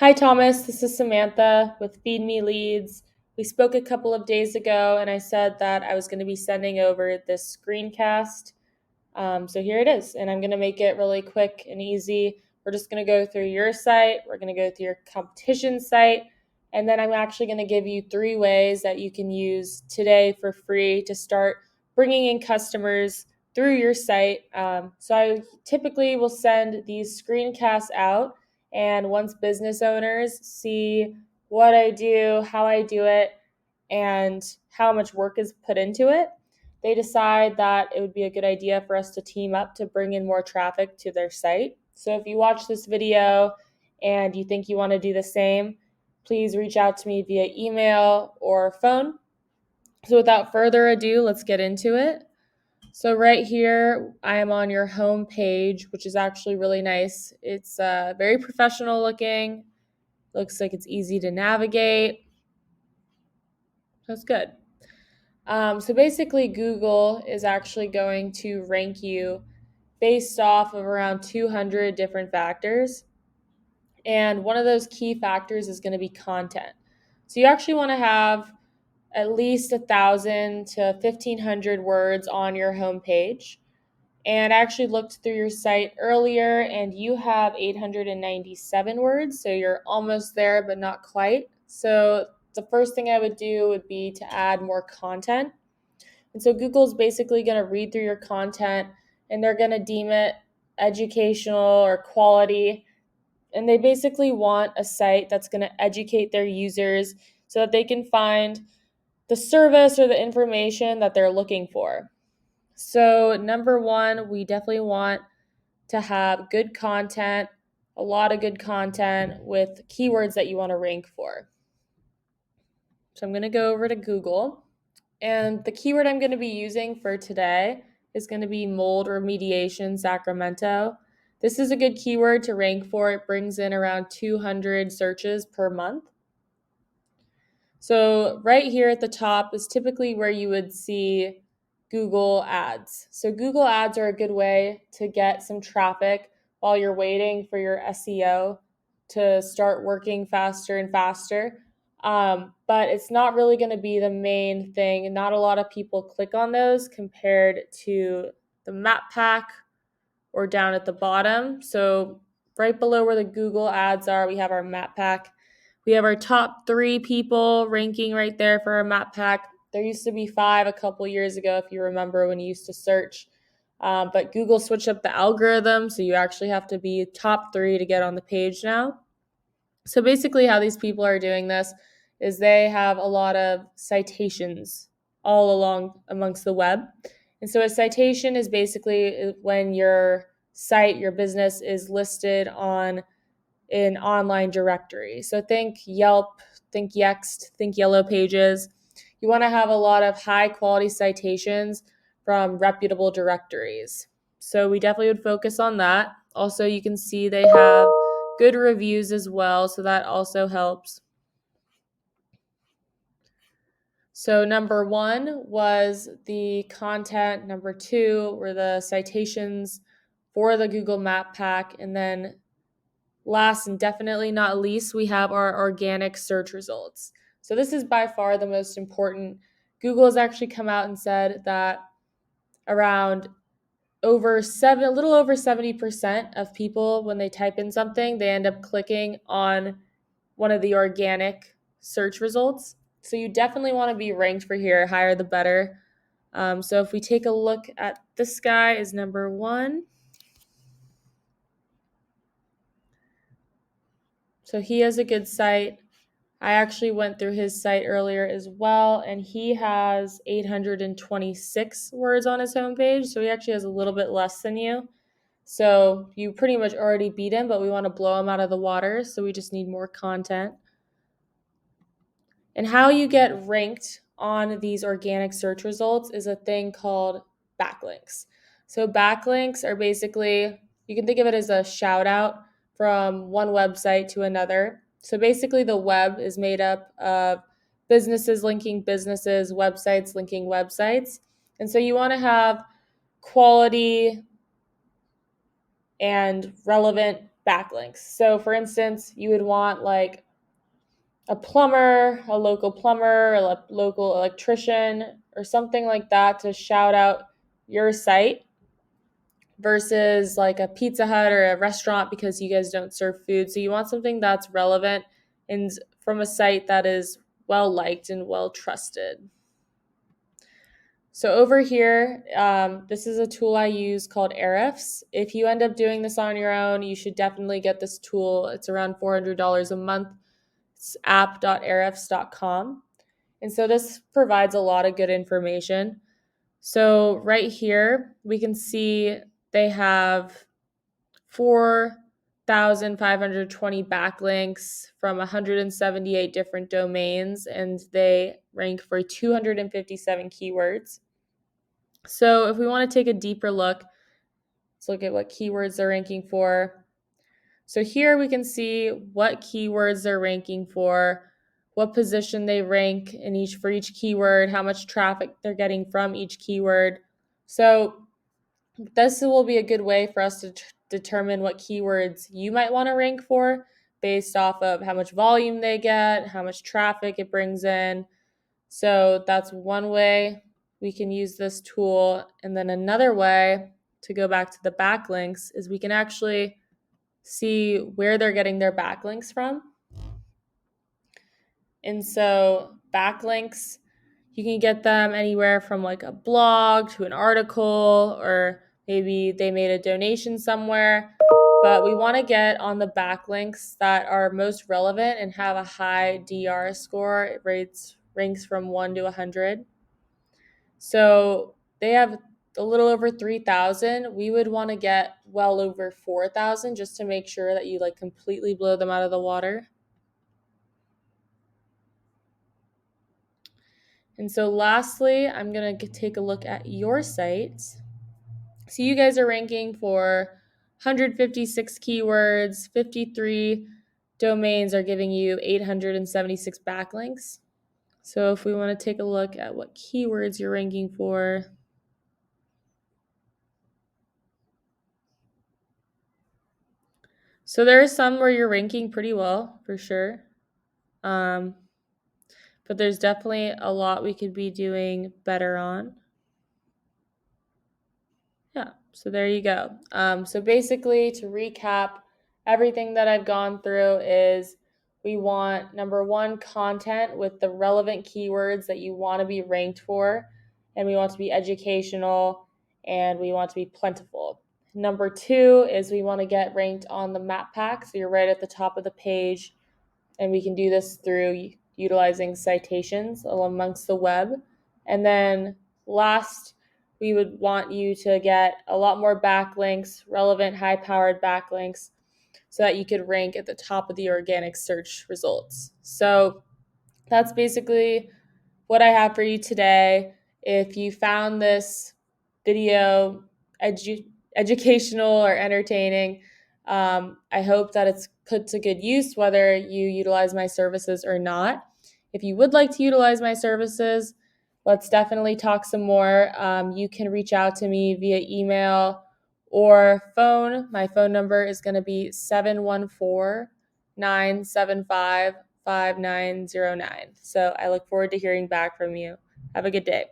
Hi, Thomas. This is Samantha with Feed Me Leads. We spoke a couple of days ago, and I said that I was going to be sending over this screencast. So here it is, and I'm going to make it really quick and easy. We're just going to go through your site. We're going to go through your competition site, and then I'm actually going to give you 3 ways that you can use today for free to start bringing in customers through your site. So I typically will send these screencasts out, and once business owners see what I do, how I do it, and how much work is put into it, they decide that it would be a good idea for us to team up to bring in more traffic to their site. So if you watch this video and you think you want to do the same, please reach out to me via email or phone. So without further ado, let's get into it. So right here, I am on your home page, which is actually really nice. It's very professional looking. Looks like it's easy to navigate. That's good. So basically, Google is actually going to rank you based off of around 200 different factors. And one of those key factors is going to be content. So you actually want to have at least 1,000 to 1,500 words on your homepage. And I actually looked through your site earlier, and you have 897 words. So you're almost there, but not quite. So the first thing I would do would be to add more content. And so Google's basically going to read through your content, and they're going to deem it educational or quality. And they basically want a site that's going to educate their users so that they can find the service or the information that they're looking for. So number one, we definitely want to have good content, a lot of good content with keywords that you want to rank for. So I'm going to go over to Google. And the keyword I'm going to be using for today is going to be mold remediation Sacramento. This is a good keyword to rank for. It brings in around 200 searches per month. So right here at the top is typically where you would see Google ads. So Google ads are a good way to get some traffic while you're waiting for your SEO to start working faster and faster. But it's not really going to be the main thing. Not a lot of people click on those compared to the map pack or down at the bottom. So right below where the Google ads are, we have our map pack. We have our top 3 people ranking right there for our map pack. There used to be 5 a couple years ago, if you remember when you used to search. But Google switched up the algorithm, so you actually have to be top 3 to get on the page now. So basically how these people are doing this is they have a lot of citations all along amongst the web. And so a citation is basically when your site, your business is listed on an online directory. So think Yelp, think Yext, think Yellow Pages. You want to have a lot of high quality citations from reputable directories. So we definitely would focus on that. Also, you can see they have good reviews as well, so that also helps. So number 1 was the content. Number 2 were the citations for the Google Map Pack. And then last and definitely not least, we have our organic search results. So this is by far the most important. Google has actually come out and said that around a little over 70% of people, when they type in something, they end up clicking on one of the organic search results. So you definitely want to be ranked for here, higher the better. So if we take a look at this guy is number 1. So he has a good site. I actually went through his site earlier as well, and he has 826 words on his homepage. So he actually has a little bit less than you. So you pretty much already beat him, but we want to blow him out of the water. So we just need more content. And how you get ranked on these organic search results is a thing called backlinks. So backlinks are basically, you can think of it as a shout out from one website to another. So basically the web is made up of businesses linking businesses, websites linking websites. And so you want to have quality and relevant backlinks. So for instance, you would want like a plumber, a local plumber, or a local electrician, or something like that to shout out your site versus like a Pizza Hut or a restaurant because you guys don't serve food. So you want something that's relevant and from a site that is well liked and well trusted. So over here, this is a tool I use called Ahrefs. If you end up doing this on your own, you should definitely get this tool. It's around $400 a month. It's app.ahrefs.com. And so this provides a lot of good information. So right here, we can see they have 4,520 backlinks from 178 different domains, and they rank for 257 keywords. So if we want to take a deeper look, let's look at what keywords they're ranking for. So here we can see what keywords they're ranking for, what position they rank in for each keyword, how much traffic they're getting from each keyword. So this will be a good way for us to determine what keywords you might want to rank for based off of how much volume they get, how much traffic it brings in. So that's one way we can use this tool. And then another way, to go back to the backlinks, is we can actually see where they're getting their backlinks from. And so backlinks, you can get them anywhere from like a blog to an article, or maybe they made a donation somewhere. But we want to get on the backlinks that are most relevant and have a high DR score. It ranks from 1 to 100. So they have a little over 3,000. We would want to get well over 4,000 just to make sure that you like completely blow them out of the water. And so lastly, I'm going to take a look at your sites. So you guys are ranking for 156 keywords, 53 domains are giving you 876 backlinks. So if we want to take a look at what keywords you're ranking for, so there are some where you're ranking pretty well, for sure. But there's definitely a lot we could be doing better on. Yeah, so there you go. So basically, to recap, everything that I've gone through is we want, number one, content with the relevant keywords that you want to be ranked for, and we want to be educational, and we want to be plentiful. Number two is we want to get ranked on the map pack, so you're right at the top of the page, and we can do this through utilizing citations amongst the web. And then last, we would want you to get a lot more backlinks, relevant, high-powered backlinks, so that you could rank at the top of the organic search results. So that's basically what I have for you today. If you found this video educational or entertaining, I hope that it's put to good use, whether you utilize my services or not. If you would like to utilize my services, let's definitely talk some more. You can reach out to me via email or phone. My phone number is going to be 714-975-5909. So I look forward to hearing back from you. Have a good day.